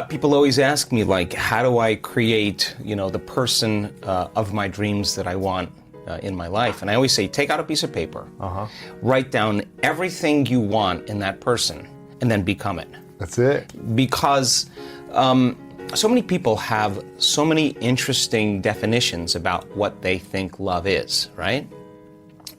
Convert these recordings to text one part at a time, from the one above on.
People always ask me, like, how do I create, the person of my dreams that I want in my life? And I always say, take out a piece of paper, write down everything you want in that person, and then become it. That's it. Because so many people have so many interesting definitions about what they think love is, right?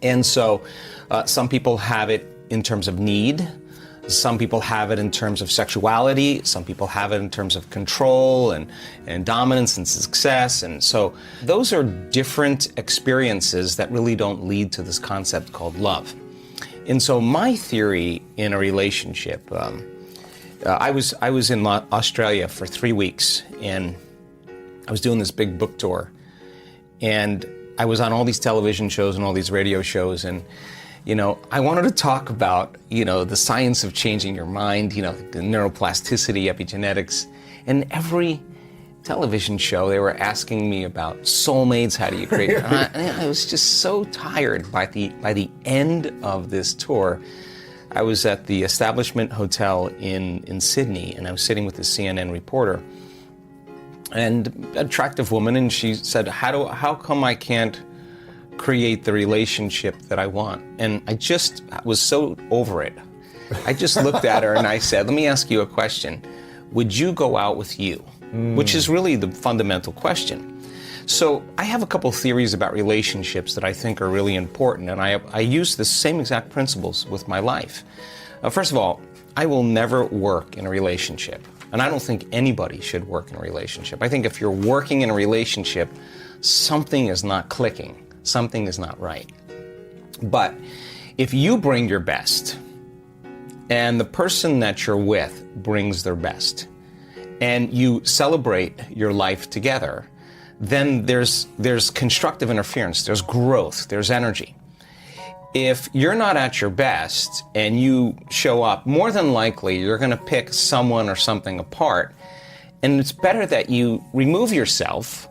And so some people have it in terms of need. Some people have it in terms of sexuality. Some people have it in terms of control and dominance and success. And so those are different experiences that really don't lead to this concept called love. And so my theory in a relationship, I was in Australia for 3 weeks, and I was doing this big book tour. And I was on all these television shows and all these radio shows, and I wanted to talk about, the science of changing your mind, the neuroplasticity, epigenetics. And every television show, they were asking me about soulmates, how do you create it? And I was just so tired by the end of this tour. I was at the Establishment Hotel in Sydney, and I was sitting with a CNN reporter, and an attractive woman, and she said, how come I can't create the relationship that I want? And I just was so over it. I just looked at her and I said, let me ask you a question. Would you go out with you? Which is really the fundamental question. So I have a couple theories about relationships that I think are really important, and I use the same exact principles with my life. First of all, I will never work in a relationship, and I don't think anybody should work in a relationship. I think if you're working in a relationship, something is not clicking. Something is not right. But if you bring your best, and the person that you're with brings their best, and you celebrate your life together, then there's constructive interference, there's growth, there's energy. If you're not at your best and you show up, more than likely you're going to pick someone or something apart, and it's better that you remove yourself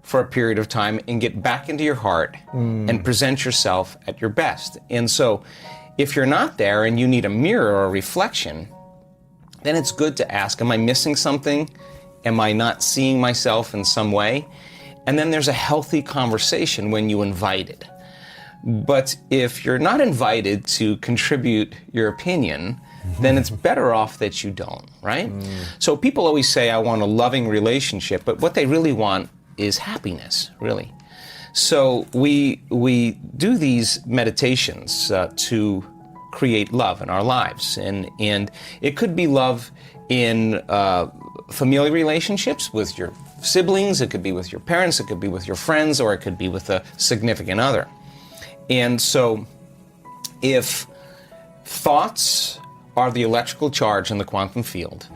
for a period of time and get back into your heart and present yourself at your best. And so if you're not there and you need a mirror or a reflection, then it's good to ask, am I missing something? Am I not seeing myself in some way? And then there's a healthy conversation when you invite it. But if you're not invited to contribute your opinion, then it's better off that you don't, right? So people always say, I want a loving relationship, but what they really want is happiness, really. So we do these meditations to create love in our lives, and it could be love in familial relationships with your siblings, it could be with your parents, it could be with your friends, or it could be with a significant other. And so if thoughts are the electrical charge in the quantum field,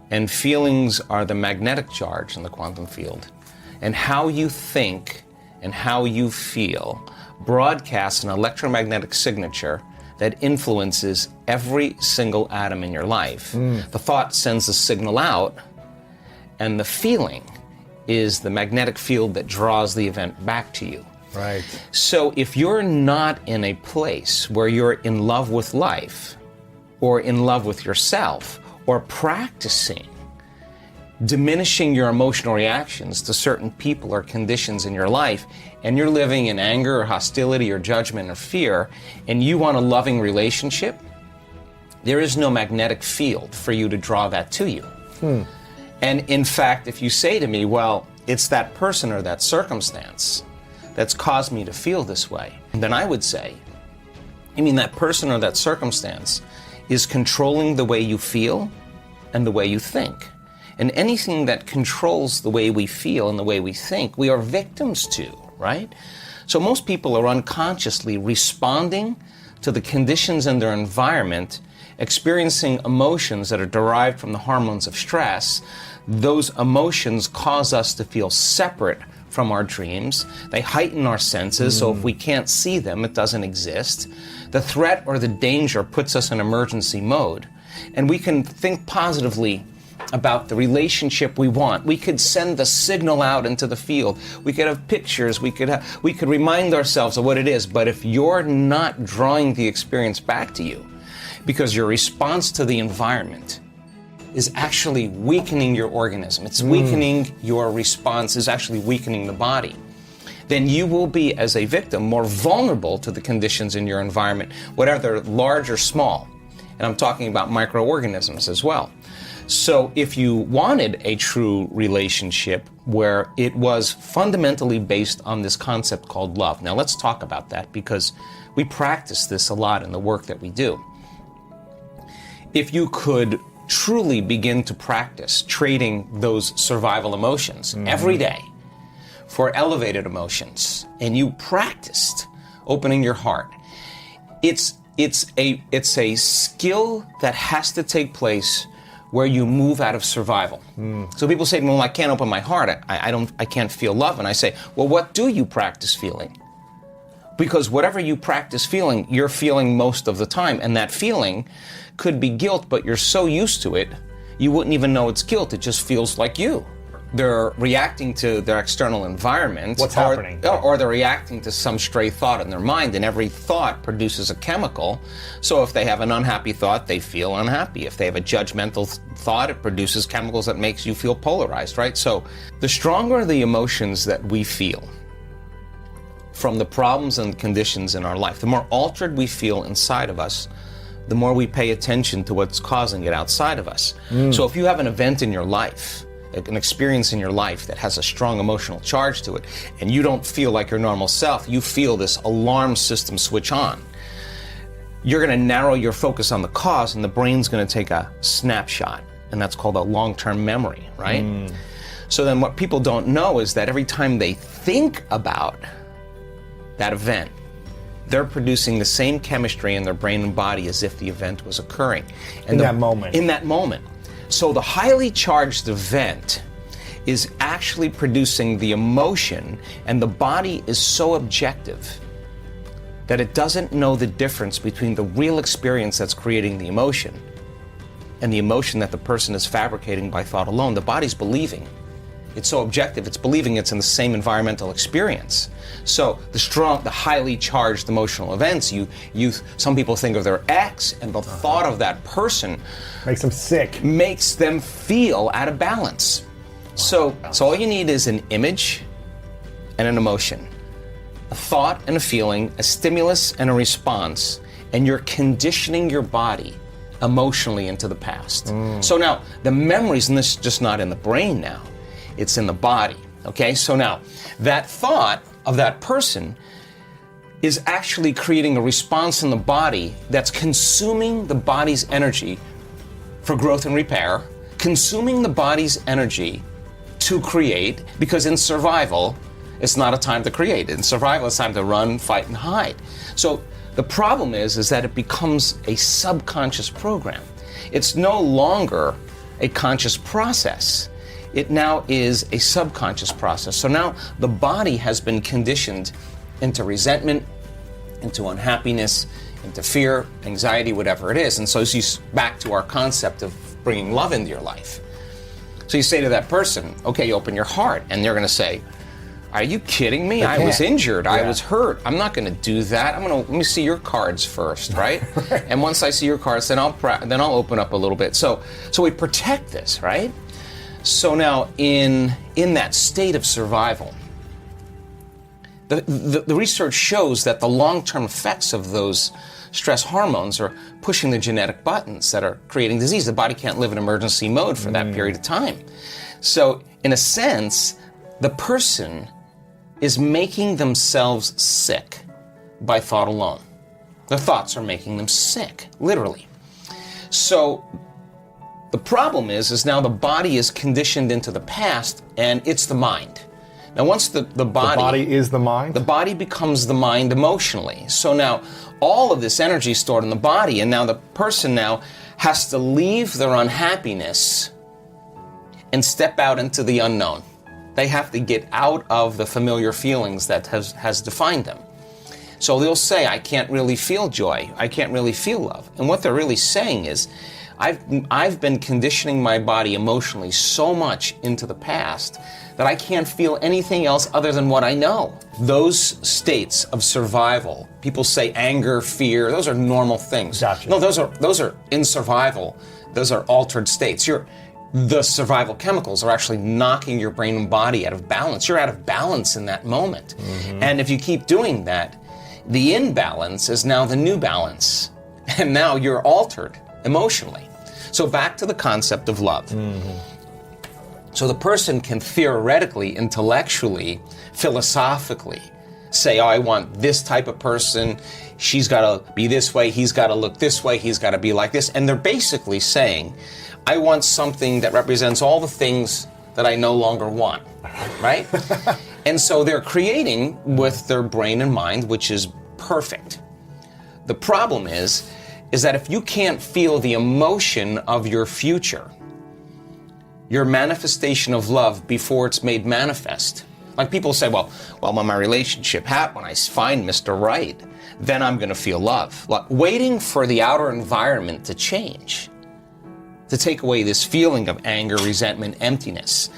and feelings are the magnetic charge in the quantum field, and how you think and how you feel broadcasts an electromagnetic signature that influences every single atom in your life. The thought sends a signal out, and the feeling is the magnetic field that draws the event back to you. Right. So if you're not in a place where you're in love with life, or in love with yourself, or practicing diminishing your emotional reactions to certain people or conditions in your life, and you're living in anger or hostility or judgment or fear, and you want a loving relationship, there is no magnetic field for you to draw that to you. And in fact, if you say to me, well, it's that person or that circumstance that's caused me to feel this way, then I would say, you mean that person or that circumstance is controlling the way you feel and the way you think. And anything that controls the way we feel and the way we think, we are victims to, right? So most people are unconsciously responding to the conditions in their environment, experiencing emotions that are derived from the hormones of stress. Those emotions cause us to feel separate from our dreams. They heighten our senses, so if we can't see them, it doesn't exist. The threat or the danger puts us in emergency mode. And we can think positively about the relationship we want. We could send the signal out into the field. We could have pictures. We could remind ourselves of what it is. But if you're not drawing the experience back to you, because your response to the environment is actually weakening your organism. It's weakening your response, is actually weakening the body. Then you will be, as a victim, more vulnerable to the conditions in your environment, whether large or small. And I'm talking about microorganisms as well. So if you wanted a true relationship where it was fundamentally based on this concept called love. Now let's talk about that, because we practice this a lot in the work that we do. If you could truly begin to practice trading those survival emotions every day for elevated emotions, and you practiced opening your heart, it's a skill that has to take place where you move out of survival. So people say, well, I can't open my heart. I can't feel love. And I say, well, what do you practice feeling? Because whatever you practice feeling, you're feeling most of the time. And that feeling could be guilt, but you're so used to it, you wouldn't even know it's guilt. It just feels like you. They're reacting to their external environment. What's happening? Or they're reacting to some stray thought in their mind, and every thought produces a chemical. So if they have an unhappy thought, they feel unhappy. If they have a judgmental thought, it produces chemicals that makes you feel polarized, right? So the stronger the emotions that we feel from the problems and conditions in our life, the more altered we feel inside of us, the more we pay attention to what's causing it outside of us. So if you have an event in your life, an experience in your life that has a strong emotional charge to it, and you don't feel like your normal self, you feel this alarm system switch on. You're going to narrow your focus on the cause, and the brain's going to take a snapshot, and that's called a long-term memory, right? So then what people don't know is that every time they think about that event, they're producing the same chemistry in their brain and body as if the event was occurring. In that moment. In that moment. So the highly charged event is actually producing the emotion, and the body is so objective that it doesn't know the difference between the real experience that's creating the emotion and the emotion that the person is fabricating by thought alone. The body's believing. It's so objective, it's believing it's in the same environmental experience. So the highly charged emotional events, some people think of their ex, and the thought of that person makes them sick. Makes them feel out of balance. So all you need is an image and an emotion, a thought and a feeling, a stimulus and a response, and you're conditioning your body emotionally into the past. So now, the memories, and this is just not in the brain now, it's in the body, okay? So now, that thought of that person is actually creating a response in the body that's consuming the body's energy for growth and repair, consuming the body's energy to create, because in survival, it's not a time to create. In survival, it's time to run, fight, and hide. So the problem is that it becomes a subconscious program. It's no longer a conscious process. It now is a subconscious process. So now the body has been conditioned into resentment, into unhappiness, into fear, anxiety, whatever it is. And so back to our concept of bringing love into your life. So you say to that person, okay, you open your heart, and they're going to say, are you kidding me? I was injured. I was hurt. I'm not going to do that. Let me see your cards first, right? And once I see your cards, then I'll open up a little bit. So we protect this, right? So now, in that state of survival, the research shows that the long-term effects of those stress hormones are pushing the genetic buttons that are creating disease. The body can't live in emergency mode for that period of time. So, in a sense, the person is making themselves sick by thought alone. Their thoughts are making them sick, literally. So, the problem is now the body is conditioned into the past, and it's the mind. Now, once the body is the mind? The body becomes the mind emotionally. So now, all of this energy is stored in the body, and now the person now has to leave their unhappiness and step out into the unknown. They have to get out of the familiar feelings that has defined them. So they'll say, I can't really feel joy. I can't really feel love. And what they're really saying is, I've been conditioning my body emotionally so much into the past that I can't feel anything else other than what I know. Those states of survival, people say anger, fear, those are normal things. Gotcha. No, those are in survival. Those are altered states. The survival chemicals are actually knocking your brain and body out of balance. You're out of balance in that moment. And if you keep doing that, the imbalance is now the new balance. And now you're altered emotionally. So back to the concept of love. So the person can theoretically, intellectually, philosophically say, oh, I want this type of person. She's got to be this way. He's got to look this way. He's got to be like this. And they're basically saying, I want something that represents all the things that I no longer want, right? And so they're creating with their brain and mind, which is perfect. The problem is that if you can't feel the emotion of your future, your manifestation of love before it's made manifest. Like people say, well, when my relationship happens, when I find Mr. Right, then I'm going to feel love. Like waiting for the outer environment to change, to take away this feeling of anger, resentment, emptiness.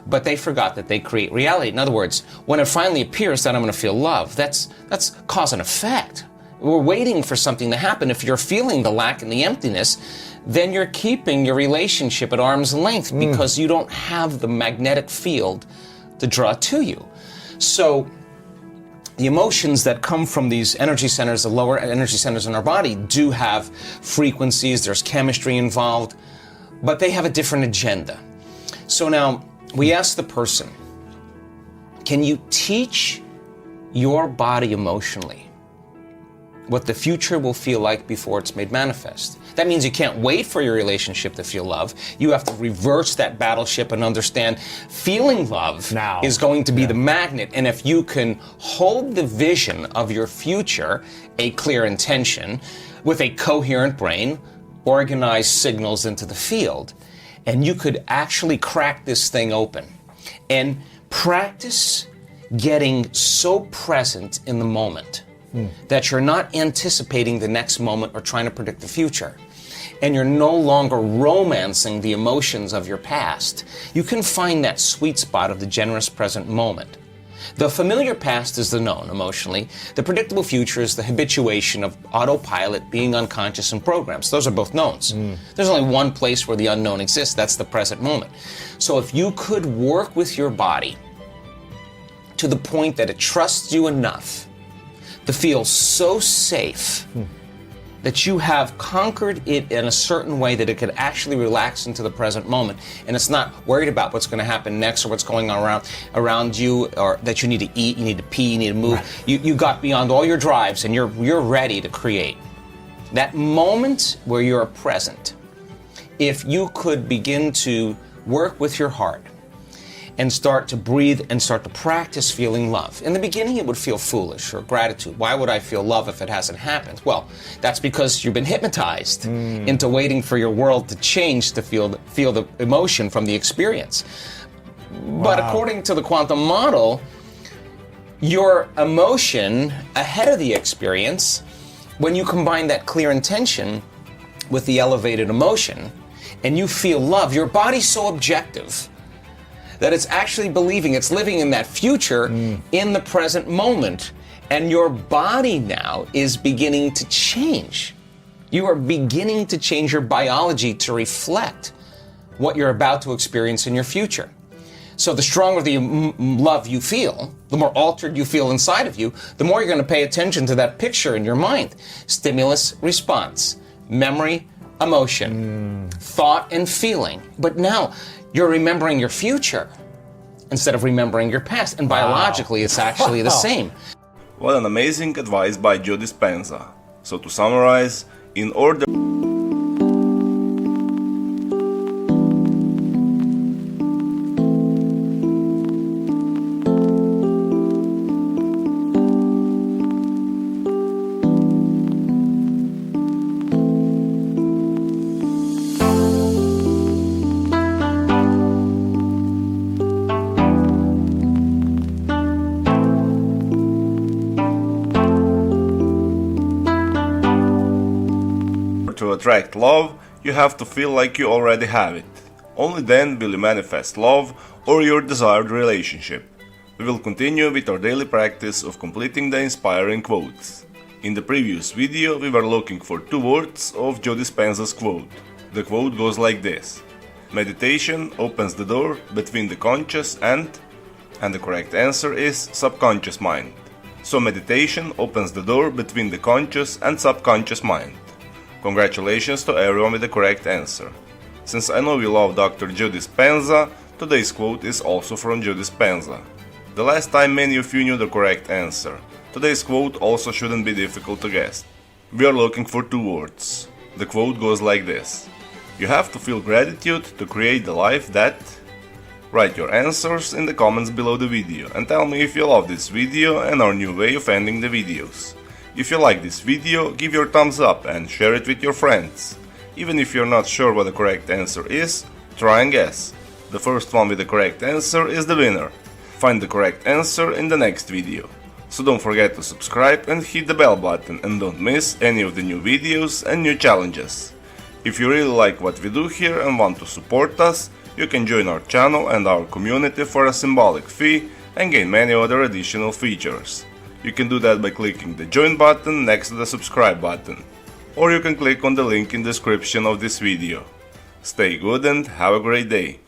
But they forgot that they create reality. In other words, when it finally appears that I'm going to feel love, that's cause and effect. We're waiting for something to happen. If you're feeling the lack and the emptiness, then you're keeping your relationship at arm's length because you don't have the magnetic field to draw to you. So the emotions that come from these energy centers, the lower energy centers in our body, do have frequencies, there's chemistry involved, but they have a different agenda. So now, we ask the person, can you teach your body emotionally what the future will feel like before it's made manifest? That means you can't wait for your relationship to feel love. You have to reverse that battleship and understand feeling love now is going to be the magnet. And if you can hold the vision of your future, a clear intention, with a coherent brain, organize signals into the field, and you could actually crack this thing open and practice getting so present in the moment that you're not anticipating the next moment or trying to predict the future. And you're no longer romancing the emotions of your past. You can find that sweet spot of the generous present moment. The familiar past is the known emotionally. The predictable future is the habituation of autopilot, being unconscious, and programs. Those are both knowns. There's only one place where the unknown exists. That's the present moment. So if you could work with your body to the point that it trusts you enough to feel so safe that you have conquered it in a certain way that it could actually relax into the present moment, and it's not worried about what's going to happen next or what's going on around you, or that you need to eat, you need to pee, you need to move. Right. You got beyond all your drives, and you're ready to create. That moment where you're present, if you could begin to work with your heart and start to breathe and start to practice feeling love. In the beginning, it would feel foolish or gratitude. Why would I feel love if it hasn't happened? Well, that's because you've been hypnotized into waiting for your world to change to feel the emotion from the experience. Wow. But according to the quantum model, your emotion ahead of the experience, when you combine that clear intention with the elevated emotion, and you feel love, your body's so objective that it's actually believing, it's living in that future in the present moment. And your body now is beginning to change. You are beginning to change your biology to reflect what you're about to experience in your future. So the stronger the love you feel, the more altered you feel inside of you, the more you're going to pay attention to that picture in your mind. Stimulus, response, memory, emotion, thought, and feeling. But now you're remembering your future instead of remembering your past. And biologically, it's actually the same. What an amazing advice by Joe Dispenza. So to summarize, in order to attract love, you have to feel like you already have it. Only then will you manifest love or your desired relationship. We will continue with our daily practice of completing the inspiring quotes. In the previous video we were looking for 2 words of Joe Dispenza's quote. The quote goes like this: meditation opens the door between the conscious and the correct answer is subconscious mind. So meditation opens the door between the conscious and subconscious mind. Congratulations to everyone with the correct answer. Since I know you love Dr. Joe Dispenza, today's quote is also from Joe Dispenza. The last time many of you knew the correct answer, today's quote also shouldn't be difficult to guess. We are looking for 2 words. The quote goes like this: you have to feel gratitude to create the life that... Write your answers in the comments below the video and tell me if you love this video and our new way of ending the videos. If you like this video, give your thumbs up and share it with your friends. Even if you're not sure what the correct answer is, try and guess. The first one with the correct answer is the winner. Find the correct answer in the next video. So don't forget to subscribe and hit the bell button and don't miss any of the new videos and new challenges. If you really like what we do here and want to support us, you can join our channel and our community for a symbolic fee and gain many other additional features. You can do that by clicking the join button next to the subscribe button, or you can click on the link in the description of this video. Stay good and have a great day.